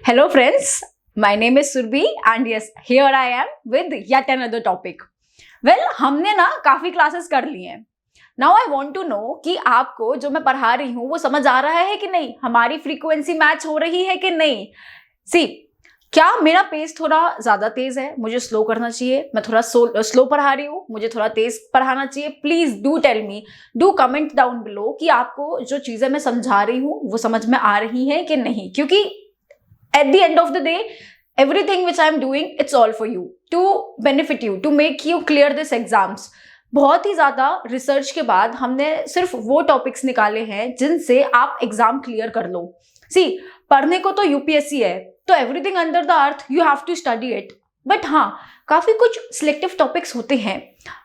Hello friends, my name is Surbhi and yes, here I am with yet another topic. Well, हमने ना काफी classes कर ली हैं. Now I want to know कि आपको जो मैं पढ़ा रही हूँ वो समझ आ रहा है कि नहीं, हमारी फ्रीक्वेंसी मैच हो रही है कि नहीं. सी, क्या मेरा पेस थोड़ा ज्यादा तेज है, मुझे स्लो करना चाहिए, मैं थोड़ा स्लो पढ़ा रही हूँ, मुझे थोड़ा तेज पढ़ाना चाहिए. Please do tell me, do comment down below कि आपको जो चीजें मैं समझा रही हूँ वो समझ में आ रही हैं कि नहीं. क्योंकि at the end of the day, everything which I'm doing, it's all for you, to benefit you, to make you clear this exams. बहुत ही ज्यादा रिसर्च के बाद हमने सिर्फ वो टॉपिक्स निकाले हैं जिनसे आप एग्जाम क्लियर कर लो. सी, पढ़ने को तो यूपीएससी है, तो everything under the earth you have to study it. But हाँ, काफी कुछ सिलेक्टिव टॉपिक्स होते हैं.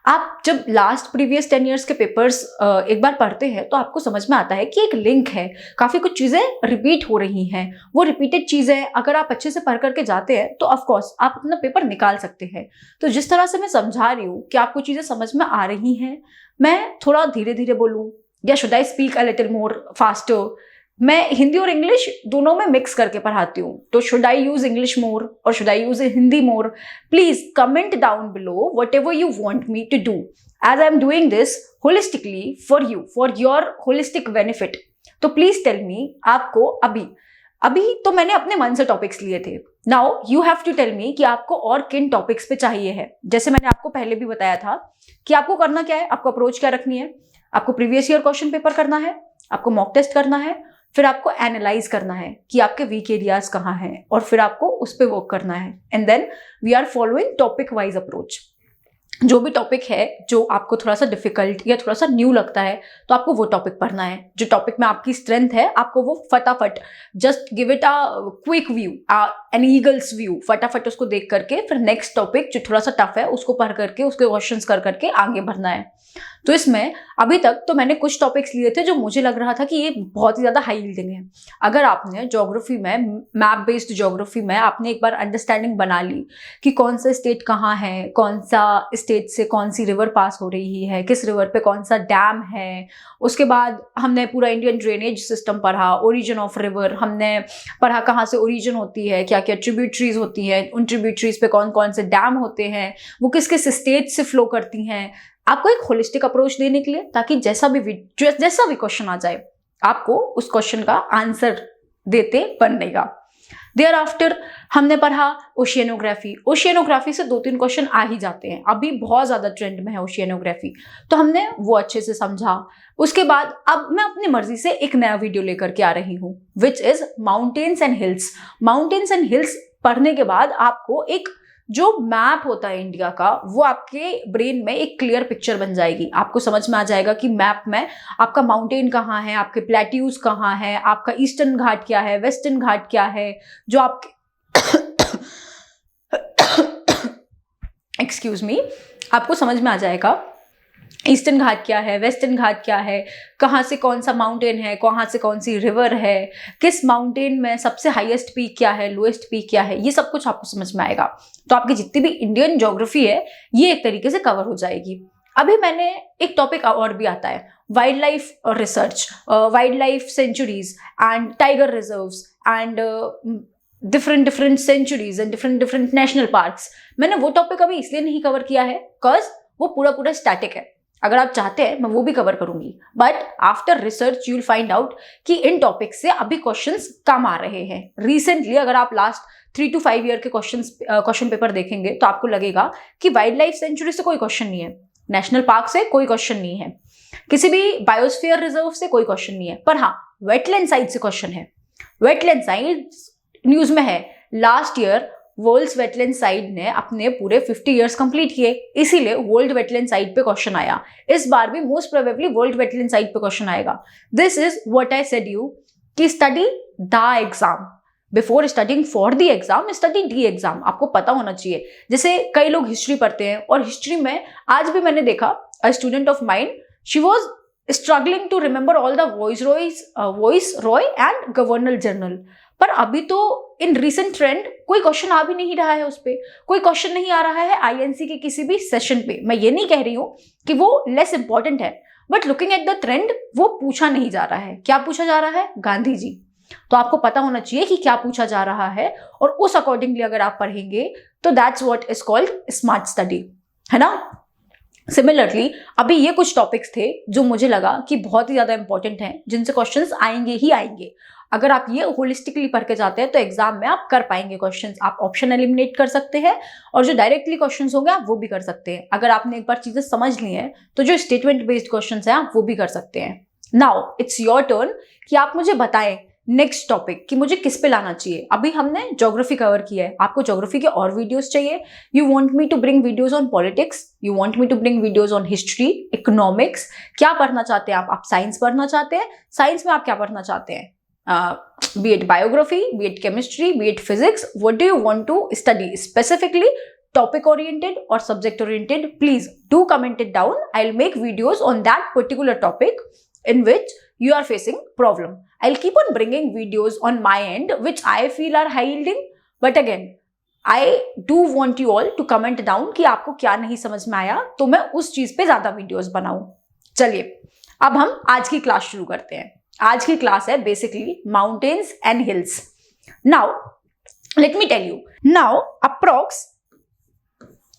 आप जब लास्ट प्रीवियस 10 ईयर्स के पेपर्स एक बार पढ़ते हैं तो आपको समझ में आता है कि एक लिंक है, काफी कुछ चीजें रिपीट हो रही हैं. वो रिपीटेड चीजें अगर आप अच्छे से पढ़ करके जाते हैं तो ऑफ कोर्स आप अपना पेपर निकाल सकते हैं. तो जिस तरह से मैं समझा रही हूँ कि आपको चीजें समझ में आ रही हैं, मैं थोड़ा धीरे धीरे बोलूँ या should I speak a little more faster. मैं हिंदी और इंग्लिश दोनों में मिक्स करके पढ़ाती हूँ, तो should I use English more और should I use Hindi more. Please comment down below whatever you want me to do, as I am doing this holistically for you, for your holistic benefit. तो please tell me, आपको अभी तो मैंने अपने मन से topics लिए थे. Now you have to tell me कि आपको और किन टॉपिक्स पे चाहिए है. जैसे मैंने आपको पहले भी बताया था कि आपको करना क्या है, आपको अप्रोच क्या रखनी है. आपको प्रीवियस ईयर क्वेश्चन पेपर करना है, आपको मॉक टेस्ट करना है, फिर आपको एनालाइज करना है कि आपके वीक एरियाज कहाँ हैं, और फिर आपको उस पर वर्क करना है. And then we are following topic wise approach. जो भी टॉपिक है जो आपको थोड़ा सा डिफिकल्ट या थोड़ा सा न्यू लगता है तो आपको वो टॉपिक पढ़ना है. जो टॉपिक में आपकी स्ट्रेंथ है आपको वो फटाफट just give it a quick view, an eagle's view, फटाफट उसको देख करके फिर नेक्स्ट टॉपिक जो थोड़ा सा टफ है उसको पढ़ करके उसके क्वेश्चंस कर करके आगे बढ़ना है. तो इसमें अभी तक तो मैंने कुछ टॉपिक्स लिए थे जो मुझे लग रहा था कि ये बहुत ही ज्यादा हाई यील्डिंग है. अगर आपने ज्योग्राफी में, मैप बेस्ड ज्योग्राफी में आपने एक बार अंडरस्टैंडिंग बना ली कि कौन सा स्टेट कहाँ है, कौन सा स्टेट से कौन सी रिवर पास हो रही है, किस रिवर पे कौन सा डैम है, उसके बाद हमने पूरा इंडियन ड्रेनेज सिस्टम पढ़ा, ओरिजिन ऑफ रिवर हमने पढ़ा, कहाँ से ओरिजिन होती है, क्या क्या ट्रिब्यूटरीज होती है, उन ट्रिब्यूटरीज पे कौन कौन से डैम होते हैं, वो किस किस स्टेट से फ्लो करती हैं. आपको एक होलिस्टिक अप्रोच देने के लिए, ताकि जैसा भी क्वेश्चन आ जाए आपको उस क्वेश्चन का आंसर देते बनेगा. देयर आफ्टर हमने पढ़ा ओशियनोग्राफी. ओशियनोग्राफी से 2-3 क्वेश्चन आ ही जाते हैं, अभी बहुत ज्यादा ट्रेंड में है ओशियनोग्राफी, तो हमने वो अच्छे से समझा. उसके बाद अब मैं अपनी मर्जी से एक नया वीडियो लेकर के आ रही हूँ, which is mountains and hills. Mountains and hills पढ़ने के बाद आपको एक जो मैप होता है इंडिया का, वो आपके ब्रेन में एक क्लियर पिक्चर बन जाएगी. आपको समझ में आ जाएगा कि मैप में आपका माउंटेन कहाँ है, आपके प्लेट्यूज कहाँ है, आपका ईस्टर्न घाट क्या है, वेस्टर्न घाट क्या है, जो आपके एक्सक्यूज मी, आपको समझ में आ जाएगा ईस्टर्न घाट क्या है, वेस्टर्न घाट क्या है, कहाँ से कौन सा माउंटेन है, कहाँ से कौन सी रिवर है, किस माउंटेन में सबसे हाईएस्ट पीक क्या है, लोएस्ट पीक क्या है, ये सब कुछ आपको समझ में आएगा. तो आपकी जितनी भी इंडियन ज्योग्राफी है ये एक तरीके से कवर हो जाएगी. अभी मैंने एक टॉपिक और भी आता है, wildlife research, wildlife sanctuaries and tiger reserves and different sanctuaries and different national parks. मैंने वो टॉपिक अभी इसलिए नहीं कवर किया है बिकॉज वो पूरा स्टैटिक है. अगर आप चाहते हैं मैं वो भी कवर करूंगी, but after research you will find out कि इन टॉपिक से अभी क्वेश्चंस कम आ रहे हैं. रिसेंटली अगर आप लास्ट 3 to 5 ईयर के क्वेश्चन पेपर देखेंगे तो आपको लगेगा कि वाइल्ड लाइफ सेंचुरी से कोई क्वेश्चन नहीं है, नेशनल पार्क से कोई क्वेश्चन नहीं है, किसी भी बायोस्फीयर रिजर्व से कोई क्वेश्चन नहीं है, पर हाँ वेटलैंड साइट से क्वेश्चन है. वेटलैंड साइट न्यूज में है. Last year world wetland site ने अपने पूरे 50 इयर्स कंप्लीट किए, इसीलिए वर्ल्ड वेटलैंड साइट पे क्वेश्चन आया. इस बार भी most probably world wetland site पे क्वेश्चन आएगा. This is what I said you कि study the exam before studying for the exam, study the exam. आपको पता होना चाहिए. जैसे कई लोग हिस्ट्री पढ़ते हैं और हिस्ट्री में आज भी मैंने देखा a student of mind, she was struggling to remember all the viceroy and governor general. पर अभी तो इन रिसेंट ट्रेंड कोई क्वेश्चन आ भी नहीं रहा है, उस पर कोई क्वेश्चन नहीं आ रहा है आईएनसी के किसी भी सेशन पे. मैं ये नहीं कह रही हूँ कि वो लेस इंपॉर्टेंट है, but looking at the trend वो पूछा नहीं जा रहा है. क्या पूछा जा रहा है? गांधी जी. तो आपको पता होना चाहिए कि क्या पूछा जा रहा है, और उस अकॉर्डिंगली अगर आप पढ़ेंगे तो that's what is called smart study, है ना। सिमिलरली अभी ये कुछ टॉपिक्स थे जो मुझे लगा कि बहुत ही ज्यादा इंपॉर्टेंट हैं, जिनसे क्वेश्चंस आएंगे ही आएंगे। अगर आप ये होलिस्टिकली पढ़ के जाते हैं तो एग्जाम में आप कर पाएंगे क्वेश्चंस। आप ऑप्शन एलिमिनेट कर सकते हैं और जो डायरेक्टली क्वेश्चंस होंगे आप वो भी कर सकते हैं। अगर आपने एक बार चीजें समझ ली हैं तो जो स्टेटमेंट बेस्ड क्वेश्चंस हैं आप वो भी कर सकते हैं। नाउ इट्स योर टर्न कि आप मुझे बताएं नेक्स्ट टॉपिक कि मुझे किस पे लाना चाहिए। अभी हमने ज्योग्राफी कवर किया है, आपको ज्योग्राफी के और वीडियोस चाहिए? You want me to bring videos on politics, you want me to bring videos on history, economics, क्या पढ़ना चाहते हैं आप साइंस पढ़ना चाहते हैं? साइंस में आप क्या पढ़ना चाहते हैं? be it biography, be it chemistry, be it physics, what do you want to study specifically, topic oriented or subject oriented? Please do comment it down. I'll make videos on that particular topic in which you are facing problem. I'll keep on bringing videos on my end which I feel are high yielding, but again I do want you all to comment down कि आपको क्या नहीं समझ में आया, तो मैं उस चीज पे ज्यादा वीडियोस बनाऊं। चलिए अब हम आज की क्लास शुरू करते हैं। आज की क्लास है basically mountains and hills. Now let me tell you, now approx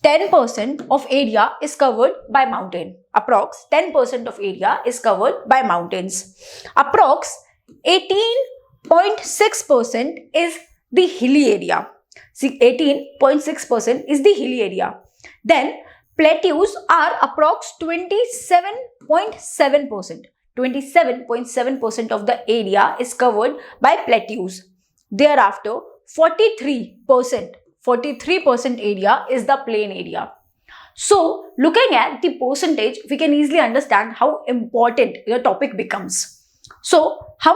10% of area is covered by mountain. Approx 10% of area is covered by mountains. Approx 18.6% is the hilly area. See, 18.6% is the hilly area. Then plateaus are approx 27.7%. 27.7% of the area is covered by plateaus. Thereafter 43% area is the plain area. So looking at the percentage, we can easily understand how important the topic becomes. So हम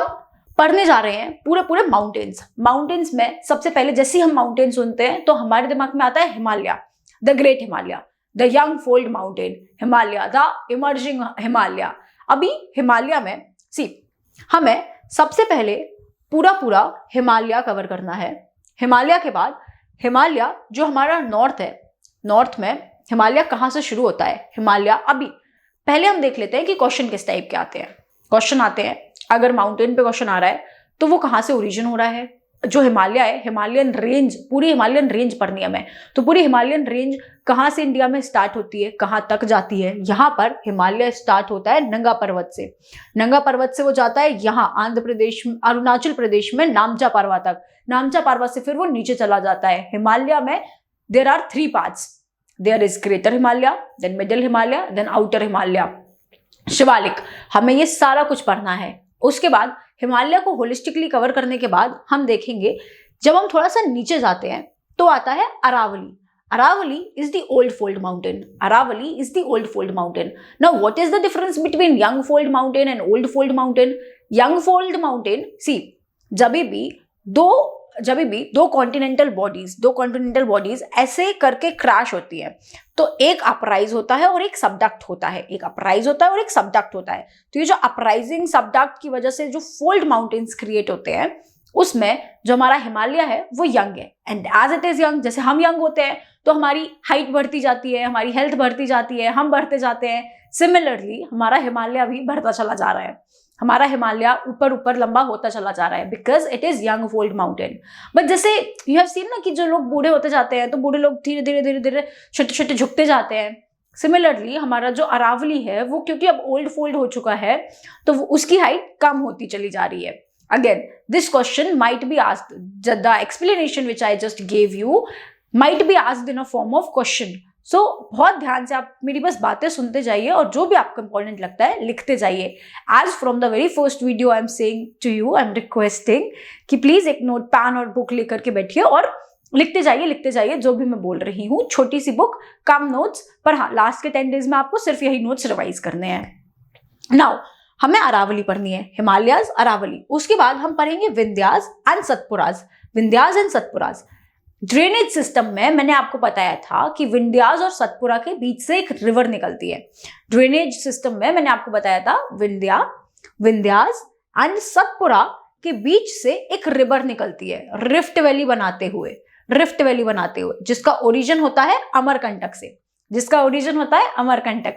पढ़ने जा रहे हैं पूरे mountains में सबसे पहले जैसे ही हम माउंटेन सुनते हैं तो हमारे दिमाग में आता है Himalaya, the great Himalaya, the young fold mountain Himalaya, the emerging Himalaya. अभी हिमालय में हमें सबसे पहले पूरा हिमालय कवर करना है। हिमालय के बाद हिमालय जो हमारा नॉर्थ है, नॉर्थ में हिमालय कहाँ से शुरू होता है? हिमालय अभी पहले हम देख लेते हैं कि क्वेश्चन किस टाइप के आते हैं। क्वेश्चन आते हैं, अगर माउंटेन पे क्वेश्चन आ रहा है तो वो कहाँ से ओरिजिन हो रहा है। जो हिमालय है, हिमालयन रेंज, पूरी हिमालयन रेंज पढ़नी है हमें, तो पूरी हिमालयन रेंज कहाँ से इंडिया में स्टार्ट होती है, कहाँ तक जाती है। यहाँ पर हिमालय स्टार्ट होता है नंगा पर्वत से। नंगा पर्वत से वो जाता है यहाँ आंध्र प्रदेश, अरुणाचल प्रदेश में नामचा पारवा तक। नामचा पारवा से फिर वो नीचे चला जाता है। हिमालय में there are 3 parts, there is greater Himalaya, then middle Himalaya, then outer Himalaya, Shivalik. हमें ये सारा कुछ पढ़ना है। उसके बाद हिमालय को होलिस्टिकली कवर करने के बाद हम देखेंगे, जब हम थोड़ा सा नीचे जाते हैं तो आता है Aravalli. Aravalli is the old fold mountain. Aravalli is the old fold mountain. Now, what is the difference between young fold mountain and old fold mountain? Young fold mountain, see, जब भी दो कॉन्टिनेंटल बॉडीज ऐसे करके crash होती है तो एक अपराइज होता है और एक सबडक्ट होता है। एक अपराइज होता है और एक सबडक्ट होता है। तो ये जो अपराइजिंग सबडक्ट की वजह से जो फोल्ड माउंटेन्स क्रिएट होते हैं, उसमें जो हमारा हिमालय है वो यंग है। And as it is young, जैसे हम यंग होते हैं तो हमारी हाइट बढ़ती जाती है, हमारी हेल्थ बढ़ती जाती है, हम बढ़ते जाते हैं। सिमिलरली हमारा हिमालय भी बढ़ता चला जा रहा है। हमारा हिमालय ऊपर लंबा होता चला जा रहा है because it is young fold mountain. But जैसे यू हैव सीन ना कि जो लोग बूढ़े होते जाते हैं तो बूढ़े लोग धीरे धीरे छोटे झुकते जाते हैं। सिमिलरली हमारा जो अरावली है वो क्योंकि अब ओल्ड फोल्ड हो चुका है तो उसकी हाइट कम होती चली जा रही है। Again, this question might be asked, the explanation which I just gave you might be asked in a form of question. So, बहुत ध्यान से आप मेरी बस बातें सुनते जाइए और जो भी आपको important लगता है लिखते जाइए। As from the very first video I am saying to you, I am requesting कि please एक नोट पैन और बुक लेकर के बैठिए और लिखते जाइए जो भी मैं बोल रही हूँ। छोटी सी बुक, कम नोट्स, पर हाँ लास्ट के 10 डेज में आपको सिर्फ यही नोट्स रिवाइज करने हैं। नाउ हमें अरावली पढ़नी है, हिमालयाज, अरावली। उसके बाद हम पढ़ेंगे Vindhyas and Satpuras. Drainage system में मैंने आपको बताया था कि विंध्याज और सतपुरा के बीच से एक रिवर निकलती है। ड्रेनेज सिस्टम में मैंने आपको बताया था विंध्याज एंड सतपुरा के बीच से एक रिवर निकलती है रिफ्ट वैली बनाते हुए, जिसका ओरिजिन होता है अमरकंटक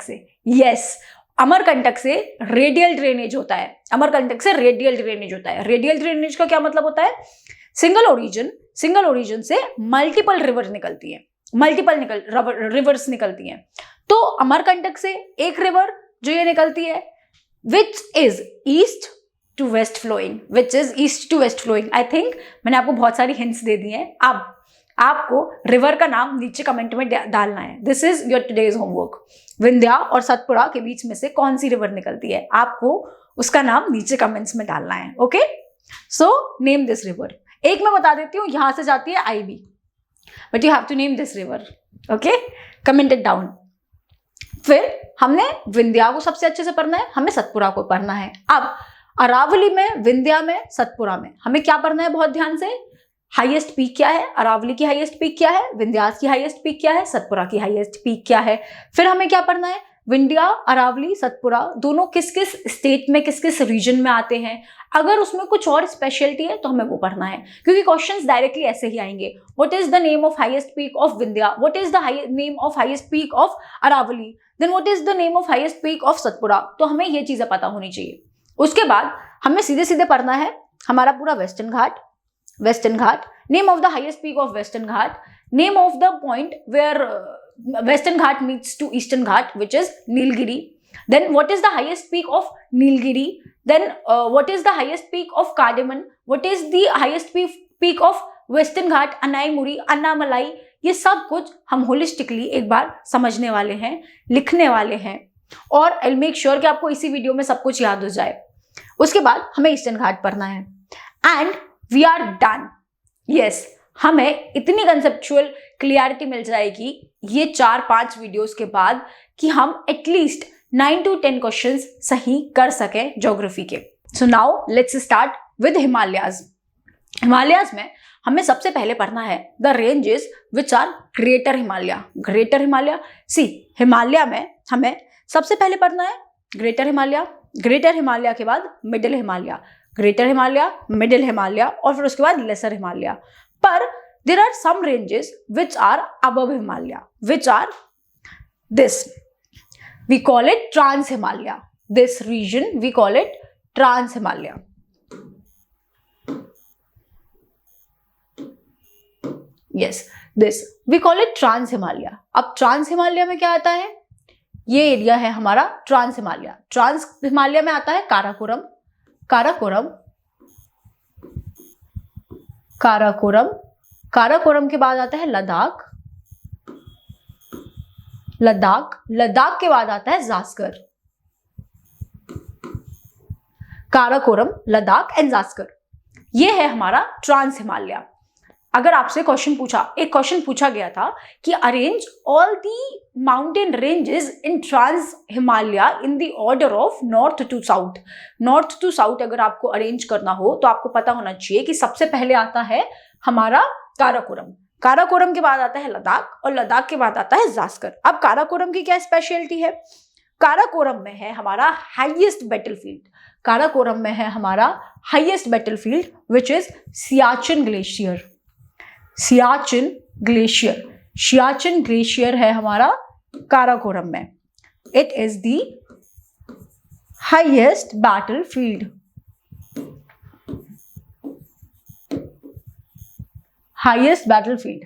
से। यस, अमरकंटक से रेडियल ड्रेनेज होता है, अमरकंटक से रेडियल ड्रेनेज होता है। रेडियल ड्रेनेज का क्या मतलब होता है? सिंगल ओरिजिन से मल्टीपल रिवर निकलती है, मल्टीपल रिवर्स निकलती हैं। तो अमरकंटक से एक रिवर जो ये निकलती है which is east to west flowing, I think मैंने आपको बहुत सारी हिंट्स दे दी हैं। अब आपको रिवर का नाम नीचे कमेंट में डालना है। This is your today's homework. Vindhya और सतपुड़ा के बीच में से कौन सी रिवर निकलती है, आपको उसका नाम नीचे कमेंट्स में डालना है। Okay, so name this river. एक मैं बता देती हूँ, यहां से जाती है Ib, but you have to name this river. Okay, comment it down. फिर हमने विंध्या को सबसे अच्छे से पढ़ना है, हमें सतपुड़ा को पढ़ना है। अब अरावली में, विंध्या में, सतपुड़ा में हमें क्या पढ़ना है बहुत ध्यान से? हाईएस्ट पीक क्या है? अरावली की हाईएस्ट पीक क्या है? विंध्यास की हाईएस्ट पीक क्या है? सतपुड़ा की हाईएस्ट पीक क्या है? फिर हमें क्या पढ़ना है? विंध्या, अरावली, सतपुड़ा दोनों किस किस स्टेट में, किस किस रीजन में आते हैं। अगर उसमें कुछ और स्पेशलिटी है तो हमें वो पढ़ना है, क्योंकि क्वेश्चंस डायरेक्टली ऐसे ही आएंगे। What is the name of highest peak of Vindhya? What is the name of highest peak of Aravali? Then what is the name of highest peak of Satpura? तो हमें ये चीजें पता होनी चाहिए। उसके बाद हमें सीधे सीधे पढ़ना है हमारा पूरा western Ghat, name of the highest peak of western Ghat, name of the point where western Ghat meets to eastern Ghat which is Nilgiri, then what is the highest peak of Nilgiri, then what is the highest peak of Cardamom, what is the highest peak of Western Ghat, Anaimuri, Annamalai। ये सब कुछ हम holistically एक बार समझने वाले हैं, लिखने वाले हैं, और आई मेक श्योर कि आपको इसी वीडियो में सब कुछ याद हो जाए। उसके बाद हमें ईस्टर्न घाट पढ़ना है and we are done. Yes, हमें इतनी कंसेप्चुअल क्लियरिटी मिल जाएगी ये 4-5 वीडियोस के बाद कि हम एटलीस्ट 9 to 10 क्वेश्चंस सही कर सकें ज्योग्राफी के। So now let's start with Himalayas. Himalayas में हमें सबसे पहले पढ़ना है the ranges which are greater Himalaya. See, Himalaya में हमें सबसे पहले पढ़ना है ग्रेटर हिमालय के बाद middle Himalaya, greater Himalaya, middle Himalaya, और फिर उसके बाद लेसर हिमालय। पर there are some ranges which are above Himalaya, which are this, we call it Trans Himalaya. This region we call it Trans Himalaya. Yes, this we call it Trans Himalaya. अब Trans Himalaya में क्या आता है? ये area है हमारा Trans Himalaya. Trans Himalaya में आता है काराकोरम के बाद आता है लद्दाख के बाद आता है जास्कर। काराकोरम, लद्दाख एंड जास्कर, ये है हमारा ट्रांस हिमालय। अगर आपसे एक क्वेश्चन पूछा गया था कि arrange all the mountain ranges in trans Himalaya in the order of north to south, अगर आपको अरेंज करना हो तो आपको पता होना चाहिए कि सबसे पहले आता है हमारा काराकोरम के बाद आता है लद्दाख, और लद्दाख के बाद आता है जास्कर। अब काराकोरम की क्या स्पेशलिटी है? काराकोरम में है हमारा highest battlefield which is Siachen glacier है हमारा काराकोरम में। It is the highest battlefield. Highest battlefield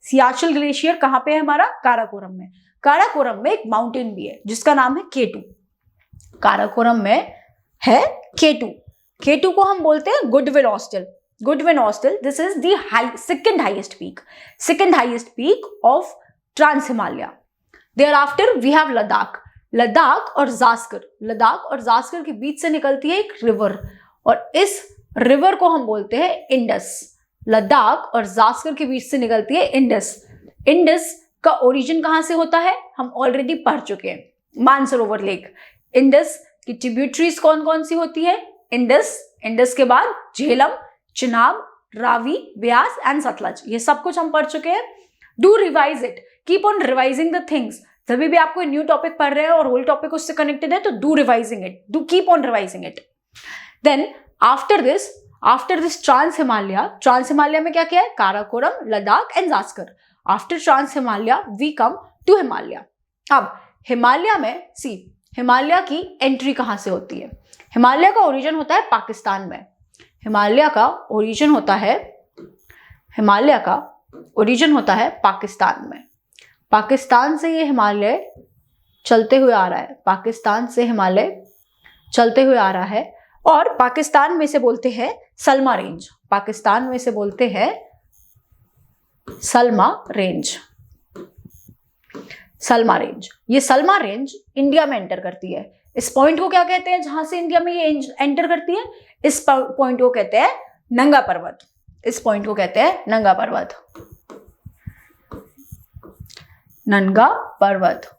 Siachen glacier कहां पे है हमारा? काराकोरम में। काराकोरम में एक माउंटेन भी है जिसका नाम है केटू। काराकोरम में है केटू को हम बोलते हैं Godwin Austen. This is the second highest peak of trans Himalaya. There after we have Ladakh और जास्कर के बीच से निकलती है एक रिवर, और इस रिवर को हम बोलते हैं इंडस। लद्दाख और जास्कर के बीच से निकलती है इंडस का ओरिजिन कहां से होता है हम ऑलरेडी पढ़ चुके हैं, मानसरोवर लेक। इंडस की ट्रिब्यूटरीज कौन कौन सी होती है? इंडस के बाद झेलम, चिनाब, रावी, ब्यास एंड सतलज, ये सब कुछ हम पढ़ चुके हैं। Do revise it, keep on revising the things. जब भी आप कोई न्यू टॉपिक पढ़ रहे हैं और होल टॉपिक उससे कनेक्टेड है तो do keep on revising it. Then after this trans Himalaya में क्या है? Karakoram, Ladakh and Zaskar. After trans Himalaya we come to Himalaya. अब हिमालय में हिमालय की एंट्री कहाँ से होती है? हिमालय का ओरिजिन होता है पाकिस्तान में। हिमालय का ओरिजिन होता है पाकिस्तान में। पाकिस्तान से ये हिमालय चलते हुए आ रहा है, पाकिस्तान से हिमालय चलते हुए आ रहा है और पाकिस्तान में से बोलते हैं सल्मा रेंज। पाकिस्तान में से बोलते हैं सल्मा रेंज। सल्मा रेंज, ये सल्मा रेंज इंडिया में एंटर करती है। इस पॉइंट को क्या कहते हैं जहां से इंडिया में ये एंटर करती है? इस पॉइंट को कहते हैं नंगा पर्वत। इस पॉइंट को कहते हैं नंगा पर्वत। नंगा पर्वत।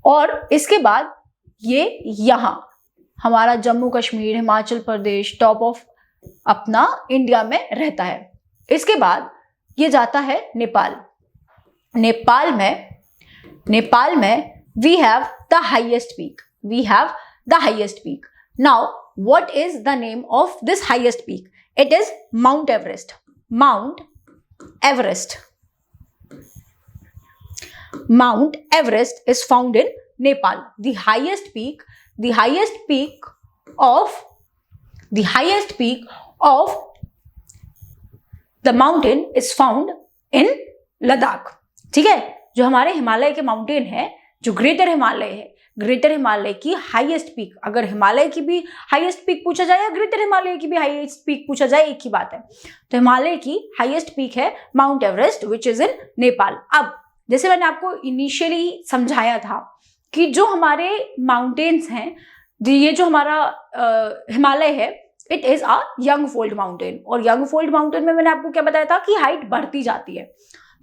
और इसके बाद ये यहां हमारा जम्मू कश्मीर, हिमाचल प्रदेश टॉप ऑफ अपना इंडिया में रहता है। इसके बाद ये जाता है नेपाल। नेपाल में we have the highest peak. Now, what is the name of this highest peak? It is Mount Everest. Mount Everest is found in Nepal. The highest peak of the mountain is found in Ladakh. ठीक है, जो हमारे हिमालय के mountain है, जो greater Himalaya है, greater Himalaya की highest peak, अगर हिमालय की भी हाईएस्ट पीक पूछा जाए या ग्रेटर हिमालय की भी हाईएस्ट पीक पूछा जाए, एक ही बात है। तो हिमालय की हाईएस्ट पीक है mount Everest which is in Nepal. अब जैसे मैंने आपको इनिशियली समझाया था कि जो हमारे माउंटेन्स हैं, ये जो हमारा हिमालय है, it is a young fold mountain. और यंग फोल्ड माउंटेन में मैंने आपको क्या बताया था कि हाइट बढ़ती जाती है।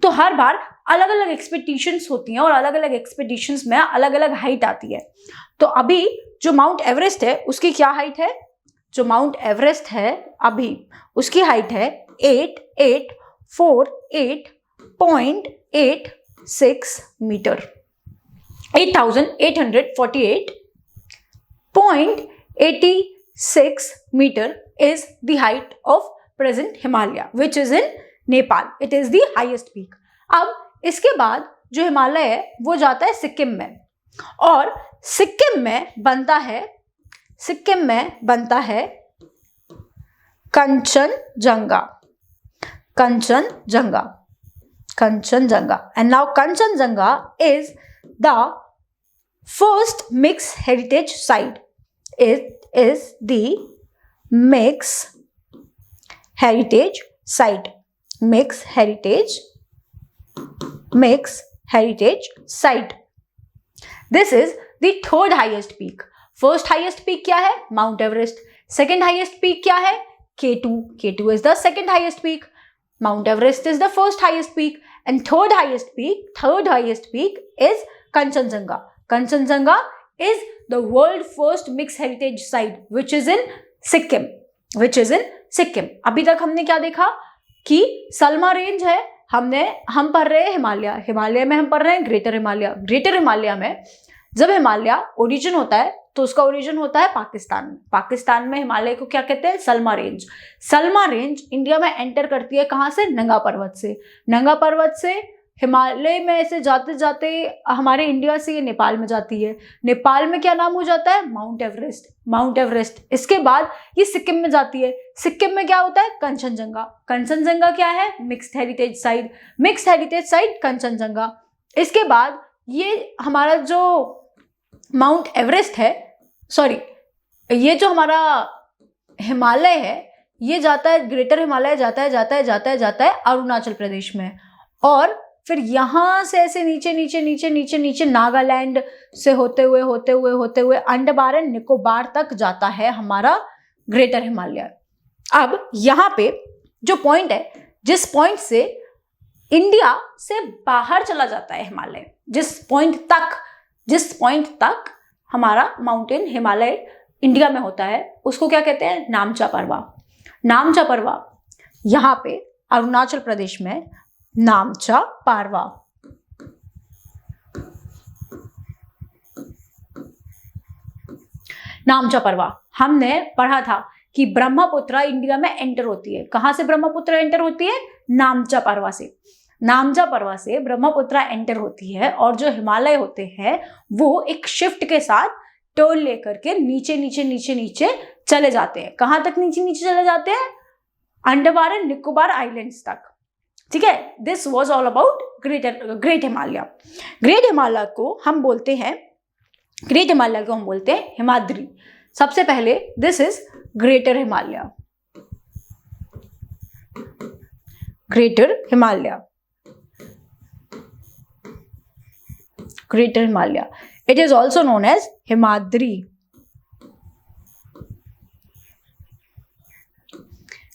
तो हर बार अलग अलग एक्सपेक्टेशंस होती हैं और अलग अलग एक्सपेक्टेशंस में अलग अलग हाइट आती है। तो अभी जो माउंट एवरेस्ट है उसकी क्या हाइट है? जो माउंट एवरेस्ट है अभी उसकी हाइट है 8848.86 metre. 8848.86 metre is the height of present Himalaya, which is in Nepal. It is the highest peak. अब इसके बाद जो हिमालय है वो जाता है सिक्किम में, और सिक्किम में बनता है Kanchenjunga. And now Kanchenjunga is the first mix heritage site. It is the mix heritage site. Mix heritage site. This is the third highest peak. First highest peak क्या है? Mount Everest. Second highest peak क्या है? K2. K2 is the second highest peak. Mount Everest is the first highest peak. And third highest peak is Kanchenjunga. Kanchenjunga is the world first mixed heritage site which is in Sikkim. अभी तक हमने क्या देखा कि सल्मा range है, हम पढ़ रहे हैं हिमालय में हम पढ़ रहे हैं ग्रेटर हिमालय में जब हिमालय ओरिजिन होता है तो उसका ओरिजिन होता है पाकिस्तान में हिमालय को क्या कहते हैं? सल्मा रेंज इंडिया में एंटर करती है कहाँ से? नंगा पर्वत से हिमालय में ऐसे जाते जाते हमारे इंडिया से ये नेपाल में जाती है। नेपाल में क्या नाम हो जाता है? Mount Everest. इसके बाद ये सिक्किम में जाती है। सिक्किम में क्या होता है? कंचनजंगा क्या है? Mixed heritage site Kanchenjunga. इसके बाद ये हमारा जो माउंट एवरेस्ट है, ये जो हमारा हिमालय है, ये जाता है ग्रेटर हिमालय, जाता है अरुणाचल प्रदेश में, और फिर यहां से ऐसे नीचे नागालैंड से होते हुए अंडमान एंड निकोबार तक जाता है हमारा ग्रेटर हिमालय। अब यहाँ पे जो पॉइंट है, जिस पॉइंट से इंडिया से बाहर चला जाता है हिमालय, जिस पॉइंट तक हमारा माउंटेन हिमालय इंडिया में होता है, उसको क्या कहते हैं? नामचा परवा। यहाँ पे अरुणाचल प्रदेश में नामचा परवा हमने पढ़ा था कि ब्रह्मपुत्र इंडिया में एंटर होती है। कहां से ब्रह्मपुत्र एंटर होती है? नामचा परवा से। नामजा पर्वत से ब्रह्मपुत्रा एंटर होती है और जो हिमालय होते हैं वो एक शिफ्ट के साथ टर्न लेकर के नीचे नीचे नीचे नीचे चले जाते हैं। कहाँ तक नीचे नीचे चले जाते हैं? अंडमान एंड निकोबार आइलैंड्स तक। ठीक है, this was all about great Himalaya. Great Himalaya को हम बोलते हैं हिमाद्री। सबसे पहले this is greater Himalaya. Greater Himalaya, greater Himalaya, it is also known as Himadri.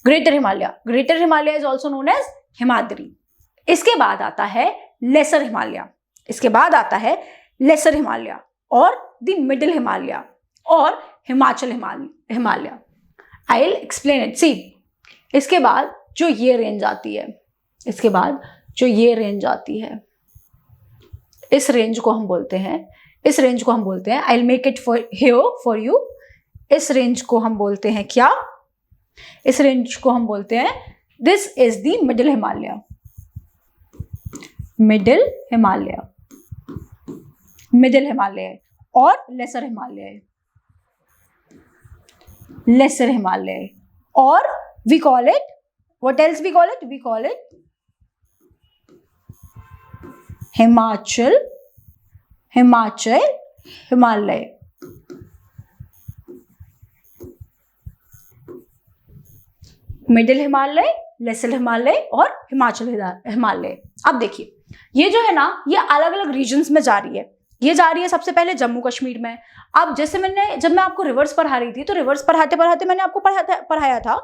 Greater Himalaya is also known as Himadri. इसके बाद आता है लेसर हिमालय और द मिडिल हिमालय और Himachal Himalaya. I will explain it. See, इसके बाद जो ये रेंज आती है, इस रेंज को हम बोलते हैं आई will make it for you. इस रेंज को हम बोलते हैं क्या? इस रेंज को हम बोलते हैं this is the middle Himalaya और लेसर हिमालय और we call it, what else we call it? We call it Himachal Himalaya। Middle Himalaya, lesser Himalaya और हिमाचल हिमालय। अब देखिए, ये जो है ना, ये अलग अलग रीजन्स में जा रही है। सबसे पहले जम्मू कश्मीर में। अब जैसे जब मैं आपको रिवर्स पढ़ा रही थी, तो रिवर्स पढ़ाते मैंने आपको पढ़ाया था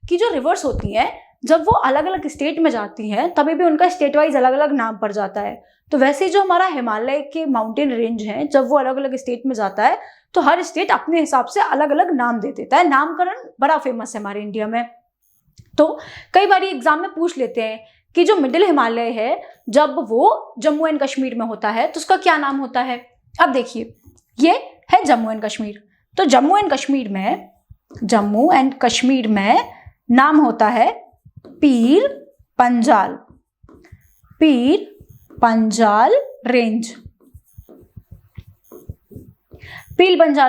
कि जो रिवर्स होती हैं जब वो अलग अलग स्टेट में जाती हैं तभी भी उनका स्टेट वाइज अलग अलग नाम पड़ जाता है। तो वैसे ही जो हमारा हिमालय के माउंटेन रेंज हैं, जब वो अलग अलग स्टेट में जाता है तो हर स्टेट अपने हिसाब से अलग अलग नाम दे देता है। नामकरण बड़ा फेमस है हमारे इंडिया में। तो कई बार एग्जाम में पूछ लेते हैं कि जो मिडिल हिमालय है, जब वो जम्मू एंड कश्मीर में होता है तो उसका क्या नाम होता है? अब देखिए, ये है जम्मू एंड कश्मीर। तो जम्मू एंड कश्मीर में नाम होता है पीर पंजाल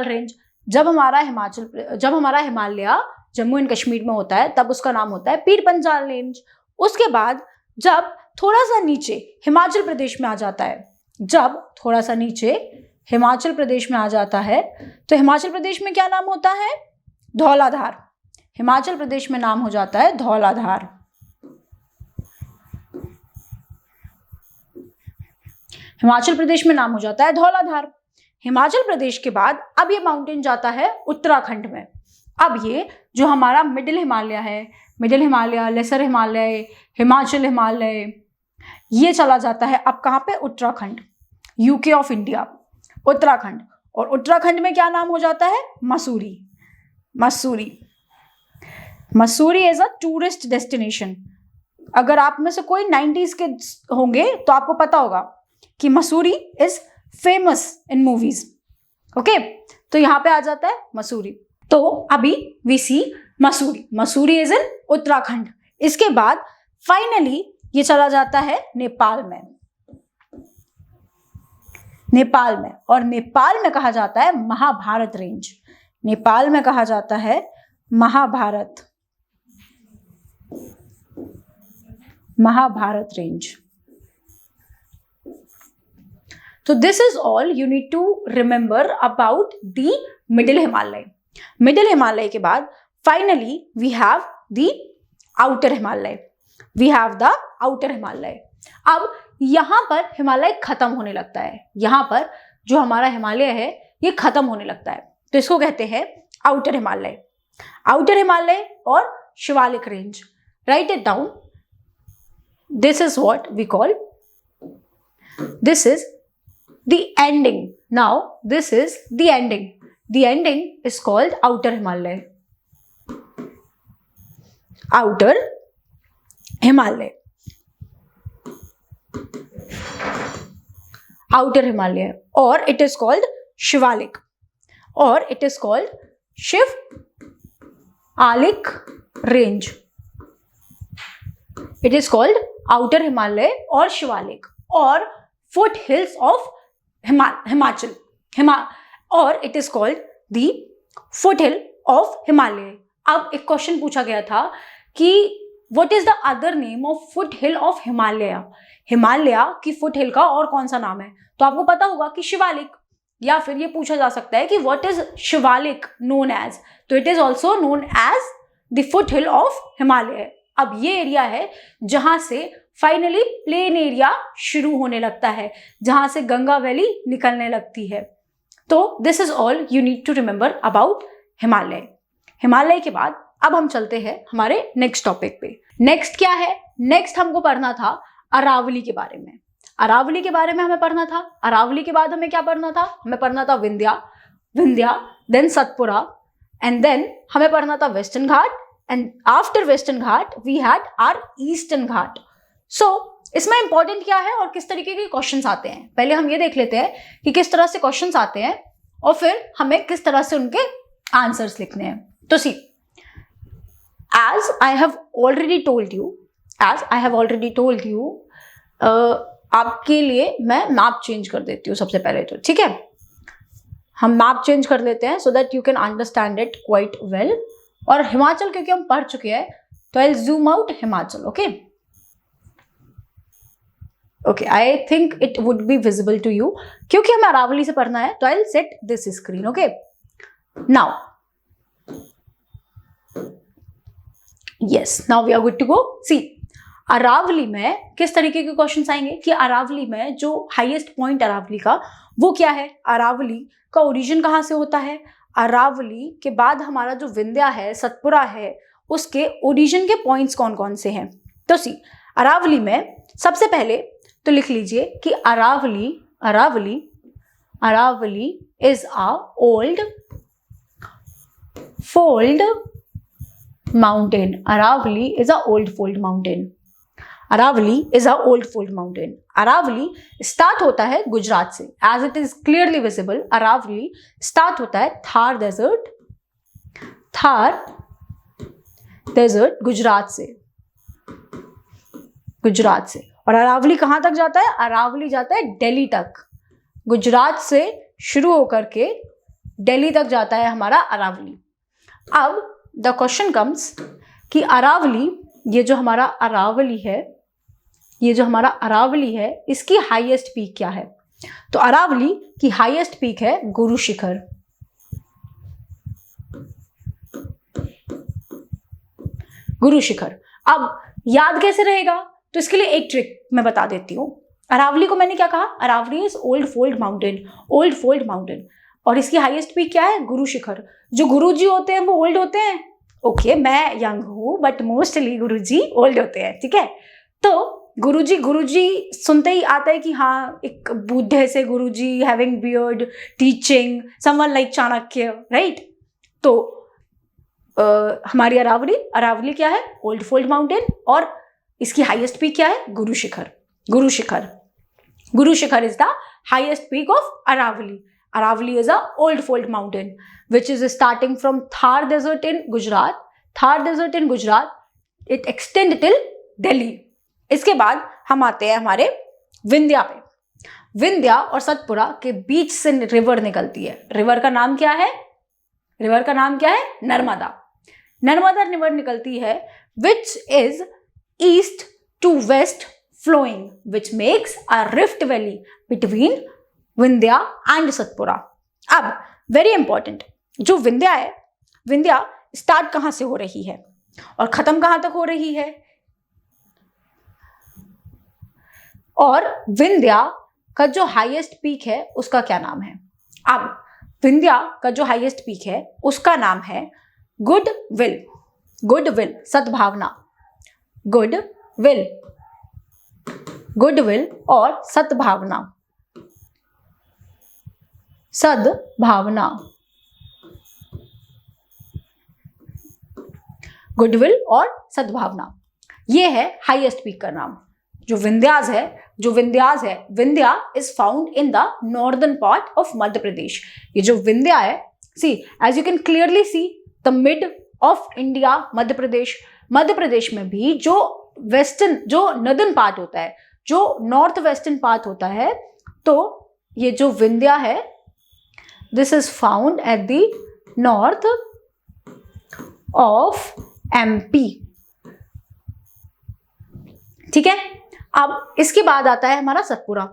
रेंज। जब हमारा हिमालय जम्मू एंड कश्मीर में होता है तब उसका नाम होता है पीर पंजाल रेंज। उसके बाद जब थोड़ा सा नीचे हिमाचल प्रदेश में आ जाता है, तो हिमाचल प्रदेश में क्या नाम होता है? धौलाधार। हिमाचल प्रदेश में नाम हो जाता है धौलाधार। हिमाचल प्रदेश के बाद अब ये माउंटेन जाता है उत्तराखंड में। अब ये जो हमारा मिडिल हिमालय, लेसर हिमालय, हिमाचल हिमालय, ये चला जाता है अब कहाँ पे? Uttarakhand, UK of India, Uttarakhand. और उत्तराखंड में क्या नाम हो जाता है? Mussoorie is a tourist destination. अगर आप में से कोई 90s के होंगे तो आपको पता होगा कि Mussoorie is famous in movies. Okay, तो यहां पे आ जाता है मसूरी। तो अभी we see Mussoorie is in Uttarakhand. इसके बाद फाइनली ये चला जाता है नेपाल में, और नेपाल में कहा जाता है महाभारत रेंज। महाभारत रेंज। तो this is all you need to remember about the middle Himalaya के बाद finally we have the outer Himalaya. अब यहां पर हिमालय खत्म होने लगता है। यहां पर जो हमारा हिमालय है ये खत्म होने लगता है, तो इसको कहते हैं आउटर हिमालय और Shivalik range. Write it down. This is what we call, this is the ending. Now this is the ending. The ending is called outer Himalaya. Or it is called Shivalik, or it is called Shivalik range. It is called outer Himalaya और शिवालिक और foot hills of Himachal और it is called the foot hill of Himalaya. अब एक question पूछा गया था कि what is the other name of foot hill of Himalaya, Himalaya की फुट हिल का और कौन सा नाम है? तो आपको पता होगा कि शिवालिक, या फिर ये पूछा जा सकता है कि what is Shivalik known as, तो it is also known as the foot hill of Himalaya. अब ये एरिया है जहां से फाइनली प्लेन एरिया शुरू होने लगता है, जहां से गंगा वैली निकलने लगती है। तो this is all you need to remember about Himalaya. Himalaya के बाद अब हम चलते हैं हमारे नेक्स्ट टॉपिक पे। नेक्स्ट क्या है? नेक्स्ट हमको पढ़ना था अरावली के बारे में। अरावली के बारे में हमें पढ़ना था। अरावली के बाद हमें क्या पढ़ना था? हमें पढ़ना था Vindhya, then Satpura, and then हमें पढ़ना था Western Ghat, and after Western Ghat we had our Eastern Ghat. सो इसमें इंपॉर्टेंट क्या है और किस तरीके के क्वेश्चंस आते हैं, पहले हम ये देख लेते हैं कि किस तरह से क्वेश्चंस आते हैं और फिर हमें किस तरह से उनके आंसर्स लिखने हैं। तो सी, as I have already told you, आपके लिए मैं मैप चेंज कर देती हूँ सबसे पहले तो, ठीक है? हम मैप चेंज कर लेते हैं so that you can understand it quite well. और हिमाचल क्योंकि हम पढ़ चुके हैं तो I zoom out Himachal. Okay, I think it would be visible to you, क्योंकि हमें अरावली से पढ़ना है तो I will set this screen. Okay, now yes, now we are good to go. See, Aravali में किस तरीके के क्वेश्चंस आएंगे कि अरावली में जो हाईएस्ट पॉइंट अरावली का वो क्या है, अरावली का ओरिजिन कहाँ से होता है, अरावली के बाद हमारा जो विंध्या है, सतपुरा है, उसके ओरिजिन के पॉइंट्स कौन कौन से हैं। तो सी, अरावली में सबसे पहले तो लिख लीजिए कि Aravali is a old fold mountain. Aravali is a old fold mountain. Aravali start होता है गुजरात से, as it is clearly visible. Aravali start होता है थार desert गुजरात से। और अरावली कहाँ तक जाता है? अरावली जाता है दिल्ली तक। गुजरात से शुरू होकर के दिल्ली तक जाता है हमारा अरावली। अब द क्वेश्चन कम्स कि अरावली, ये जो हमारा अरावली है, इसकी हाईएस्ट पीक क्या है? तो अरावली की हाईएस्ट पीक है गुरु शिखर। अब याद कैसे रहेगा? तो इसके लिए एक ट्रिक मैं बता देती हूँ। अरावली को मैंने क्या कहा? Aravali is old fold mountain, और इसकी हाईएस्ट पीक क्या है? गुरु शिखर। जो गुरुजी होते हैं वो ओल्ड होते हैं। ओके, मैं यंग हूँ बट मोस्टली गुरुजी ओल्ड होते हैं, ठीक है? तो गुरुजी सुनते ही आता है कि हाँ, एक बूढ़े से guruji, having beard, teaching, someone like Chanakya, right? तो हमारी अरावली क्या है? ओल्ड फोल्ड माउंटेन, और इसकी हाईएस्ट पीक क्या है? Guru Shikhar is the highest peak of Aravali. Aravali is a old fold mountain which is starting from Thar Desert in Gujarat. It extend till Delhi. इसके बाद हम आते हैं हमारे विंध्या पे. विंध्या और सतपुरा के बीच से रिवर निकलती है. रिवर का नाम क्या है? नर्मदा. नर्मदा रिवर निकलती है which is east to west flowing, which makes a rift valley between Vindhya and Satpura. अब वेरी इंपॉर्टेंट, जो विंध्या है, विंध्या स्टार्ट कहां से हो रही है और खत्म कहां तक हो रही है, और विंध्या का जो हाईएस्ट पीक है उसका क्या नाम है? अब विंध्या का जो हाईएस्ट पीक है उसका नाम है गुडविल, सद्भावना. गुडविल और सद्भावना. गुडविल और सद्भावना, ये है हाईएस्ट पीक का नाम. जो विंध्याज है, Vindhya is found in the northern part of Madhya Pradesh. ये जो विंध्या है, see as you can clearly see the mid of India, Madhya Pradesh में भी जो वेस्टर्न, जो नॉर्दर्न पार्ट होता है, जो नॉर्थ वेस्टर्न पार्ट होता है, तो ये जो विंध्या है, this is found at the north of MP. ठीक है, अब इसके बाद आता है हमारा सतपुरा।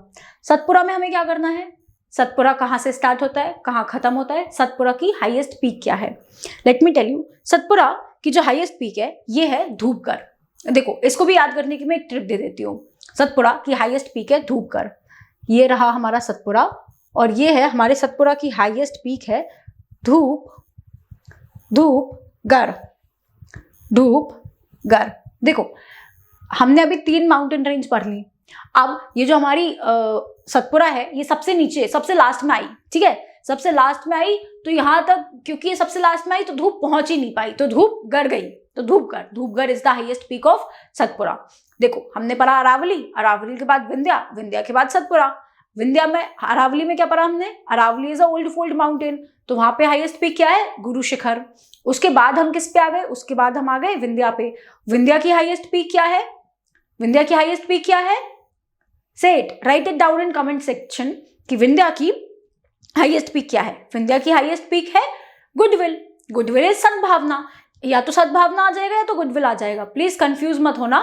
सतपुरा में हमें क्या करना है, सतपुरा कहाँ से स्टार्ट होता है, कहाँ खत्म होता है, सतपुरा की हाईएस्ट पीक क्या है। Let me tell you, Satpura की जो हाईएस्ट पीक है ये है धूपगढ़। देखो, इसको भी याद करने की मैं एक ट्रिक दे देती हूँ। सतपुरा की हाईएस्ट पीक है धूपगढ़, ये रहा हमारा सतपुरा, और ये है हमारे सतपुरा की हाईएस्ट पीक है धूपगढ़। धूपगढ़। देखो, हमने अभी 3 माउंटेन रेंज पढ़ ली। अब ये जो हमारी सतपुरा है, ये सबसे नीचे, सबसे लास्ट में आई। ठीक है, सबसे लास्ट में आई, तो यहां तक क्योंकि ये सबसे लास्ट में आई तो धूप पहुंच ही नहीं पाई, तो धूपगढ़ गई। तो Dhupgarh, Dhupgarh is the highest peak of Satpura. देखो, हमने पढ़ा अरावली, अरावली के बाद विंध्या, विंध्या के बाद सतपुरा। विंध्या में, अरावली में क्या पढ़ा हमने, Aravali is a old fold mountain, तो वहां पे हाईएस्ट पीक क्या है, गुरु शिखर। उसके बाद हम किस पे आ गए, उसके बाद हम आ गए विंध्या पे। विंध्या की हाईएस्ट पीक क्या है, विंध्या की हाईएस्ट पीक क्या है, से it, right it down in comment section कि विंध्या की हाईएस्ट पीक क्या है। विंध्या की हाईएस्ट पीक है गुडविल। गुडविल इज सद्भावना, या तो सद्भावना आ जाएगा या तो गुडविल आ जाएगा। प्लीज कंफ्यूज मत होना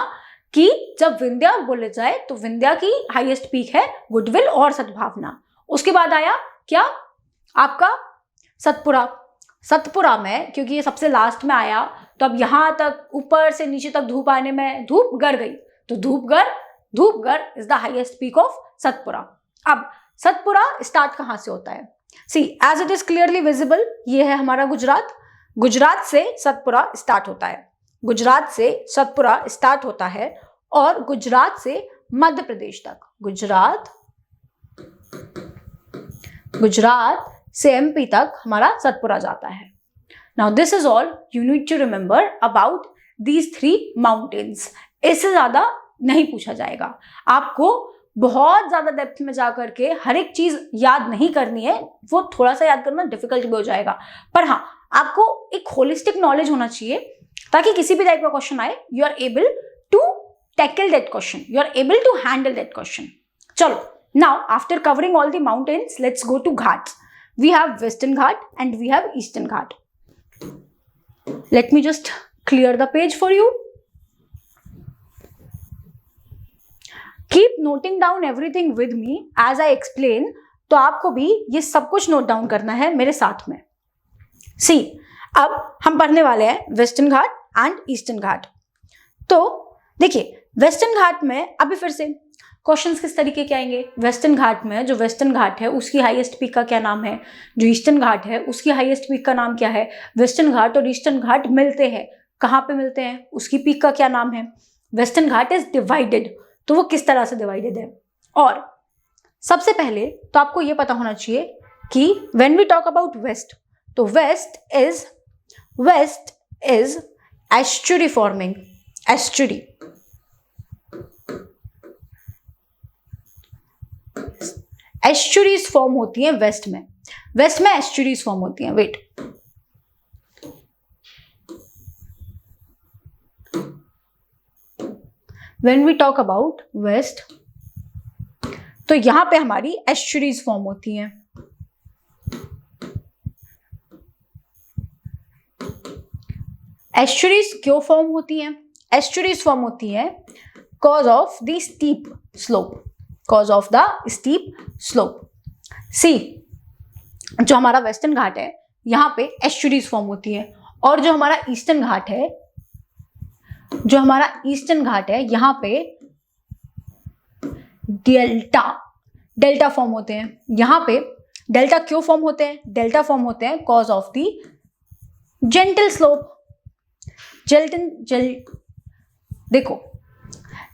कि जब विंध्या बोले जाए तो विंध्या की हाईएस्ट पीक है गुडविल और सद्भावना। उसके बाद आया क्या आपका सतपुरा। सतपुरा में क्योंकि ये सबसे लास्ट में आया, तो अब यहां तक ऊपर से नीचे तक धूप आने में धूपगढ़ गई, तो Dhupgarh, Dhupgarh is the highest peak of Satpura. अब सतपुरा स्टार्ट कहां से होता है, see as it is clearly visible, ये है हमारा गुजरात। गुजरात से सतपुरा स्टार्ट होता है, गुजरात से सतपुरा स्टार्ट होता है, और गुजरात से मध्य प्रदेश तक, गुजरात से एमपी तक हमारा सतपुरा जाता है। Now this is all you need to remember about these 3 mountains. इससे ज्यादा नहीं पूछा जाएगा। आपको बहुत ज्यादा डेप्थ में जाकर के हर एक चीज याद नहीं करनी है, वो थोड़ा सा याद करना डिफिकल्ट भी हो जाएगा। पर हाँ, आपको एक होलिस्टिक नॉलेज होना चाहिए, ताकि किसी भी टाइप का क्वेश्चन आए, you are able to tackle that question, you are able to handle that question. चलो, now after covering all the mountains, let's go to Ghats. We have Western Ghat and we have Eastern Ghat. Let me just clear the page for you. Keep noting down everything with me as I explain. तो आपको भी ये सब कुछ note down करना है मेरे साथ में। सी, अब हम पढ़ने वाले हैं वेस्टर्न घाट एंड ईस्टर्न घाट। तो देखिए, वेस्टर्न घाट में अभी फिर से क्वेश्चंस किस तरीके के आएंगे। वेस्टर्न घाट में जो वेस्टर्न घाट है उसकी हाईएस्ट पीक का क्या नाम है, जो ईस्टर्न घाट है उसकी हाईएस्ट पीक का नाम क्या है। वेस्टर्न घाट और ईस्टर्न घाट मिलते हैं, कहाँ पे मिलते हैं, उसकी पीक का क्या नाम है। वेस्टर्न घाट इज डिवाइडेड, तो वो किस तरह से डिवाइडेड है। और सबसे पहले तो आपको ये पता होना चाहिए कि when we talk about west, तो west is estuary forming, estuary. Estuaries form होती हैं वेस्ट में, वेस्ट में एस्चुरीज फॉर्म होती हैं। Wait, when we talk about west, तो यहां पे हमारी एस्चुरीज फॉर्म होती हैं। एस्चुरीज क्यों फॉर्म होती हैं, एस्चुरीज फॉर्म होती हैं cause of the steep slope, cause of the steep slope. See, जो हमारा वेस्टर्न घाट है यहां पे एस्चुरीज फॉर्म होती है, और जो हमारा ईस्टर्न घाट है, जो हमारा ईस्टर्न घाट है यहां पे डेल्टा फॉर्म होते हैं। यहां पे डेल्टा क्यों फॉर्म होते हैं, डेल्टा फॉर्म होते हैं cause of the gentle slope. देखो,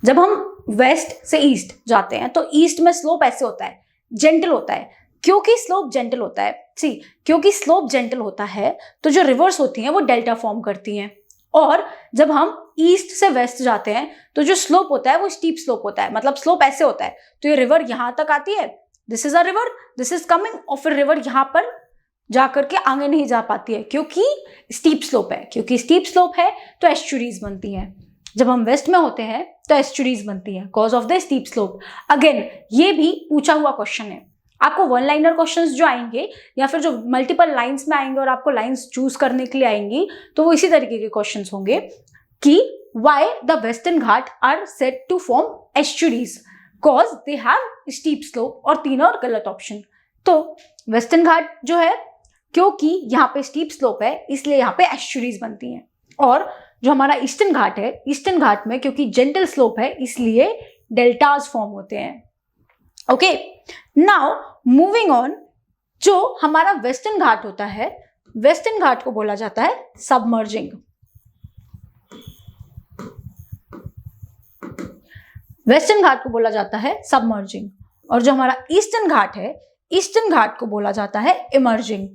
जब हम वेस्ट से ईस्ट जाते हैं तो ईस्ट में स्लोप ऐसे होता है, जेंटल होता है। क्योंकि स्लोप जेंटल होता है, सी, क्योंकि स्लोप जेंटल होता है तो जो रिवर्स होती हैं वो डेल्टा फॉर्म करती हैं। और जब हम ईस्ट से वेस्ट जाते हैं तो जो स्लोप होता है वो स्टीप स्लोप होता है, मतलब स्लोप ऐसे होता है। तो ये रिवर यहां तक आती है, this is a river, this is coming, और फिर रिवर यहां पर जाकर के आगे नहीं जा पाती है क्योंकि स्टीप स्लोप है। क्योंकि स्टीप स्लोप है तो एस्चुरीज बनती हैं। जब हम वेस्ट में होते हैं तो एस्चुरीज बनती है cause of the steep slope. Again ये भी पूछा हुआ क्वेश्चन है, आपको वन लाइनर क्वेश्चंस जो आएंगे या फिर जो मल्टीपल लाइंस में आएंगे और आपको लाइंस चूज करने के लिए आएंगी, तो वो इसी तरीके के क्वेश्चंस होंगे कि why the western Ghat are said to form estuaries cause they have steep slope, और तीनों और गलत ऑप्शन। तो वेस्टर्न घाट जो है क्योंकि यहाँ पे स्टीप स्लोप है इसलिए यहाँ पे एस्चुरीज बनती हैं, और जो हमारा ईस्टर्न घाट है, ईस्टर्न घाट में क्योंकि जेंटल स्लोप है इसलिए डेल्टाज फॉर्म होते हैं। ओके, नाउ मूविंग ऑन, जो हमारा वेस्टर्न घाट होता है, वेस्टर्न घाट को बोला जाता है सबमर्जिंग। वेस्टर्न घाट को बोला जाता है सबमर्जिंग, और जो हमारा ईस्टर्न घाट है, ईस्टर्न घाट को बोला जाता है इमर्जिंग।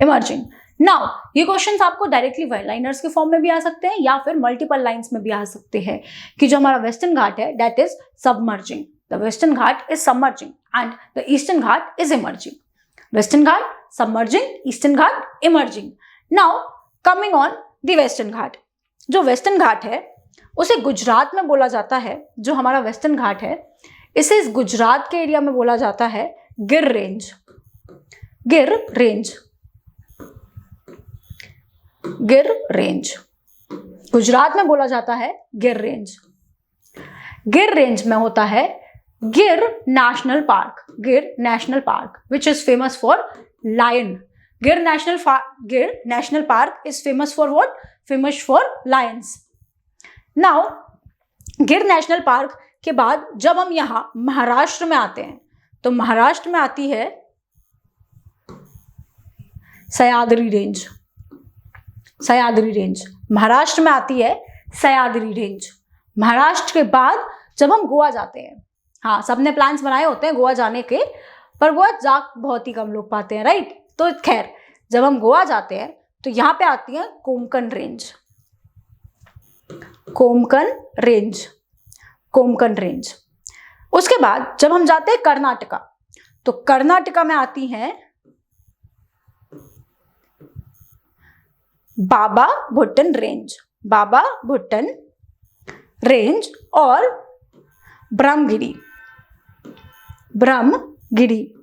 इमर्जिंग। नाउ ये क्वेश्चंस आपको डायरेक्टली वन लाइनर्स के फॉर्म में भी आ सकते हैं या फिर मल्टीपल लाइंस में भी आ सकते हैं कि जो हमारा वेस्टर्न घाट है that is submerging, the Western Ghat is submerging and the Eastern Ghat is emerging. Western Ghat submerging, Eastern Ghat emerging. Now coming on the Western Ghat, जो वेस्टर्न घाट है उसे गुजरात में बोला जाता है, जो हमारा वेस्टर्न घाट है इसे इस गुजरात के एरिया में बोला जाता है गिर रेंज। गिर रेंज, गिर रेंज, गुजरात में बोला जाता है गिर रेंज। गिर रेंज में होता है Gir National Park, Gir National Park which is famous for lion. Gir National Park is famous for what? Famous for lions. Now Gir National Park के बाद जब हम यहां महाराष्ट्र में आते हैं तो महाराष्ट्र में आती है सह्याद्री रेंज। सह्याद्री रेंज महाराष्ट्र में आती है, सह्याद्री रेंज। महाराष्ट्र के बाद जब हम गोवा जाते हैं, हाँ सबने प्लान्स बनाए होते हैं गोवा जाने के, पर गोवा जा बहुत ही कम लोग पाते हैं, राइट? तो खैर जब हम गोवा जाते हैं तो यहां पे आती है Konkan range. Konkan range, Konkan range. उसके बाद जब हम जाते हैं कर्नाटका तो कर्नाटका में आती हैं बाबा भुट्टन रेंज, बाबा भुट्टन रेंज और ब्रह्मगिरी, ब्रह्मगिरी,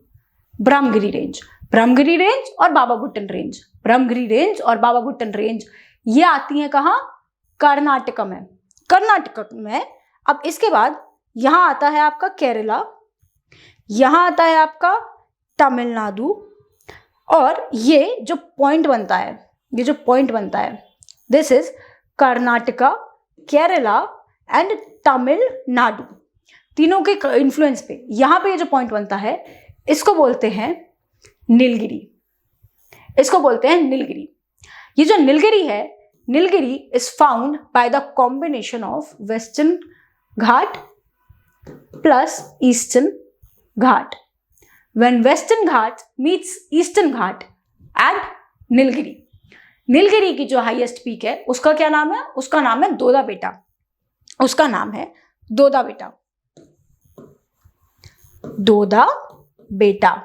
ब्रह्मगिरी रेंज। ब्रह्मगिरी रेंज और बाबा भुट्टन रेंज, ब्रह्मगिरी रेंज और बाबा भुट्टन रेंज ये आती हैं कहाँ? कर्नाटक में। कर्नाटक में अब इसके बाद यहां आता है आपका केरला, यहां आता है आपका तमिलनाडु, और ये जो पॉइंट बनता है, ये जो पॉइंट बनता है this is Karnataka, Kerala and Tamil Nadu. तीनों के इन्फ्लुएंस पे यहां पे ये जो पॉइंट बनता है इसको बोलते हैं नीलगिरी, इसको बोलते हैं नीलगिरी। ये जो नीलगिरी है, Nilgiri is found by the combination of western Ghat plus eastern Ghat. When western Ghat meets eastern Ghat at Nilgiri, Nilgiri की जो हाईएस्ट पीक है उसका क्या नाम है? उसका नाम है दोदा बेटा, उसका नाम है दोदा बेटा, दोदा बेटा,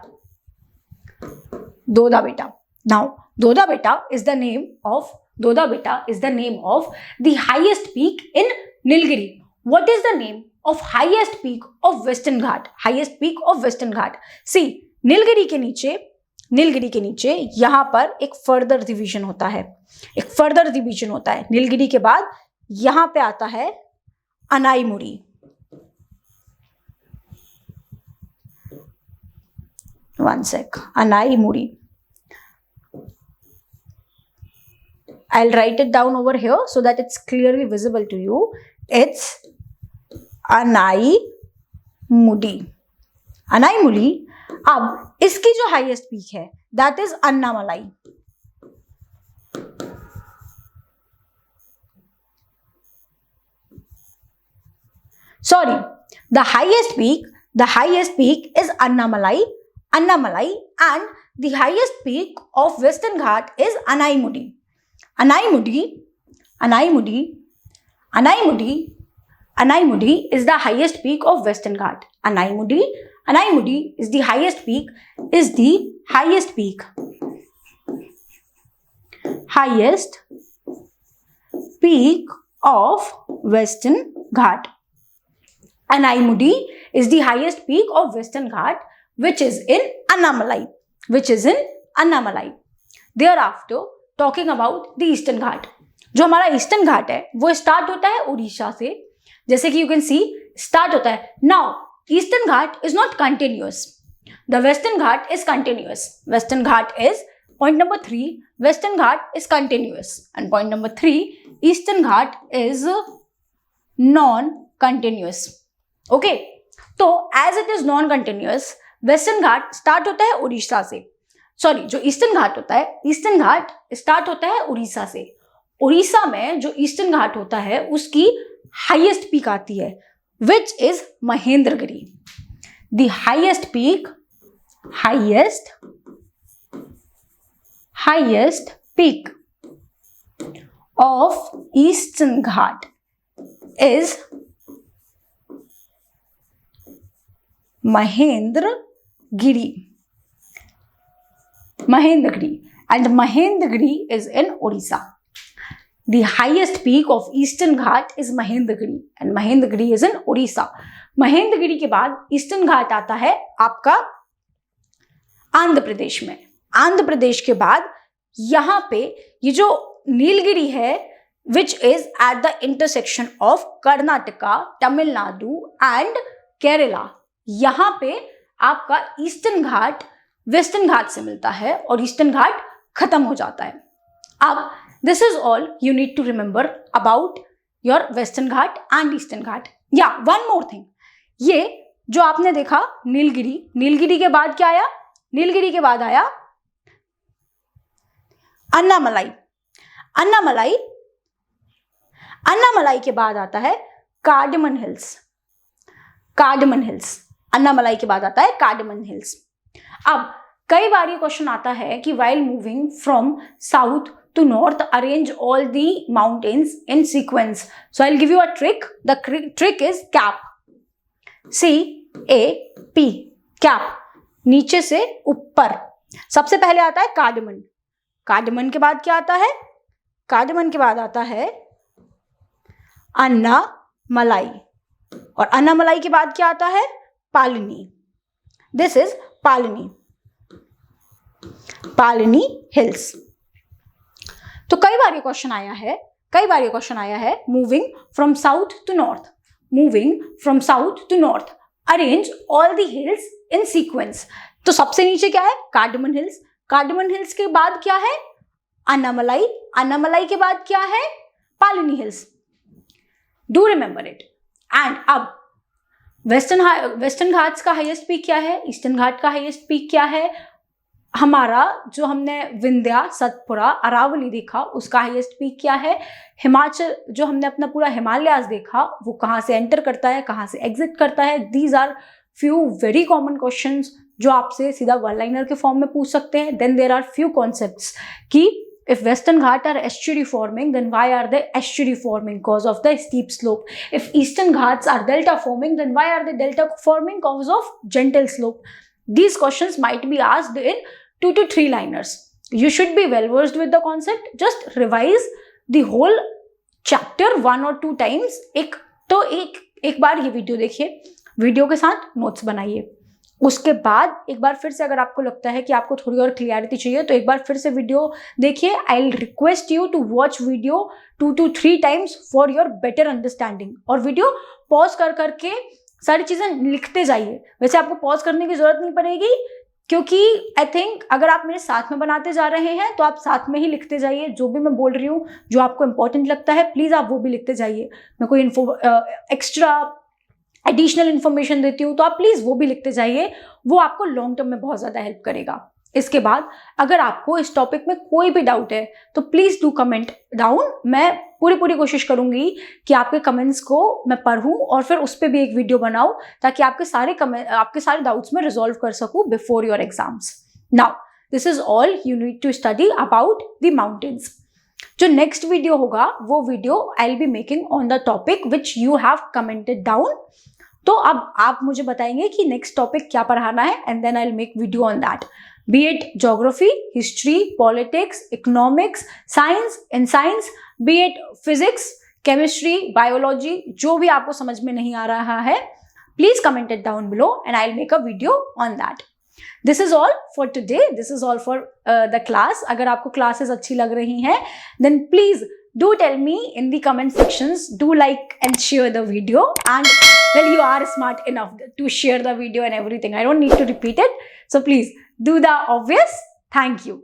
दोदा बेटा। नाउ दोदा बेटा is the name of, Doda Beta is the name of the highest peak in Nilgiri. What is the name of highest peak of Western Ghat? Highest peak of Western Ghat. See, Nilgiri के नीचे यहां पर एक further division होता है, एक further division होता है। नीलगिरी के बाद यहां पे आता है Anamudi. One sec, Anamudi. I'll write it down over here so that it's clearly visible to you. It's Anamudi. Anamudi. अब इसकी जो हाईएस्ट पीक है that is Annamalai. Sorry, the highest peak is Annamalai, and the highest peak of Western Ghat is Anaimudi. Anaimudi is the highest peak of Western Ghat. Anaimudi is the highest peak, highest peak of Western Ghat. Anaimudi is the highest peak of Western Ghat, which is in Annamalai. Thereafter, talking about the Eastern Ghat. जो हमारा eastern घाट है वो start होता है उड़ीसा से, जैसे कि you can see start होता है. Now eastern Ghat is not continuous, the Western Ghat is continuous. Western Ghat is point number 3, Western Ghat is continuous, and point number 3, Eastern Ghat is non-continuous. Okay, तो as it is non-continuous, Western Ghat start होता है उड़ीसा से. Sorry, जो eastern घाट होता है, eastern घाट start होता है उड़ीसा से. उड़ीसा में जो ईस्टर्न घाट होता है उसकी हाईएस्ट पीक आती है, which is Mahendragiri. The highest peak of Eastern Ghat is Mahendragiri, and Mahendragiri is in Odisha. The highest peak of Eastern Ghat is Mahendragiri, and Mahendragiri is in Odisha. Mahendragiri के बाद eastern घाट आता है आपका आंध्र प्रदेश में. आंध्र प्रदेश के बाद यहाँ पे ये जो नीलगिरी है, which is at the intersection of Karnataka, Tamil Nadu and Kerala, यहाँ पे आपका ईस्टर्न घाट वेस्टर्न घाट से मिलता है और ईस्टर्न घाट खत्म हो जाता है. अब this is all you need to remember about your Western Ghat and Eastern Ghat. Yeah one more thing, ये जो आपने देखा नीलगिरी के बाद क्या आया? नीलगिरी के बाद आया अन्नामलाई के बाद आता है कार्डमन हिल्स. अन्नामलाई के बाद आता है कार्डमन हिल्स. अब कई बार ये क्वेश्चन आता है कि while moving from south to north arrange all the mountains in sequence. So I will give you a trick. The trick is cap. CAP, cap. नीचे से ऊपर सबसे पहले आता है कार्डमन के बाद क्या आता है? कार्डमन के बाद आता है अन्नामलाई, और अन्नामलाई के बाद क्या आता है? Palani. This is Palani hills. तो कई बार ये क्वेश्चन आया है moving from south to north arrange all the hills in sequence. तो सबसे नीचे क्या है? कार्डमन हिल्स के बाद क्या है? अन्नामलाई के बाद क्या है? Palani hills. Do remember it. And अब वेस्टर्न घाट्स का हाईएस्ट पीक क्या है? ईस्टर्न घाट का हाईएस्ट पीक क्या है? हमारा जो हमने विंध्या, सतपुड़ा, अरावली देखा उसका हाईएस्ट पीक क्या है? हिमाचल जो हमने अपना पूरा हिमालयाज देखा वो कहाँ से एंटर करता है, कहाँ से एग्जिट करता है? These are few very common questions जो आपसे सीधा वन लाइनर के फॉर्म में पूछ सकते हैं. Then there are few concepts कि if western Ghat are estuary forming, then why are they estuary forming? Cause of the steep slope. If eastern Ghats are delta forming, then why are they delta forming? Cause of gentle slope. These questions might be asked in 2 to 3 liners. You should be well versed with the concept. Just revise the whole chapter 1 or 2 times. एक बार ये video देखिए, video के साथ notes बनाइए. उसके बाद एक बार फिर से अगर आपको लगता है कि आपको थोड़ी और क्लियरिटी चाहिए तो एक बार फिर से वीडियो देखिए. I will request you to watch video 2 to 3 times for your better understanding. और वीडियो पॉज करके सारी चीजें लिखते जाइए. वैसे आपको पॉज करने की जरूरत नहीं पड़ेगी, क्योंकि आई थिंक अगर आप मेरे साथ में बनाते जा रहे हैं तो आप साथ में ही लिखते जाइए. जो भी मैं बोल रही हूँ, जो आपको इंपॉर्टेंट लगता है, प्लीज आप वो भी लिखते जाइए. मैं कोई एक्स्ट्रा एडिशनल इन्फॉर्मेशन देती हूँ तो आप प्लीज वो भी लिखते जाइए. वो आपको लॉन्ग टर्म में बहुत ज्यादा हेल्प करेगा. इसके बाद अगर आपको इस टॉपिक में कोई भी डाउट है तो प्लीज डू कमेंट डाउन. मैं पूरी कोशिश करूंगी कि आपके कमेंट्स को मैं पढ़ूं और फिर उस पर भी एक वीडियो बनाऊं ताकि आपके सारे डाउट्स में रिजॉल्व कर सकूं before your exams. Now this is all you need to study about the mountains. जो नेक्स्ट वीडियो होगा वो video I will be making on the topic which you have commented down. तो अब आप मुझे बताएंगे कि नेक्स्ट टॉपिक क्या पढ़ाना है, and then I will make video on that. be it geography, history, politics, economics, science, in science, be it physics, chemistry, biology, जो भी आपको समझ में नहीं आ रहा है, please comment it down below and I'll make a video on that. This is all for today. This is all for the class. अगर आपको classes अच्छी लग रही हैं, then please do tell me in the comment sections. Do like and share the video, and well, you are smart enough to share the video and everything. I don't need to repeat it. So please do the obvious. Thank you.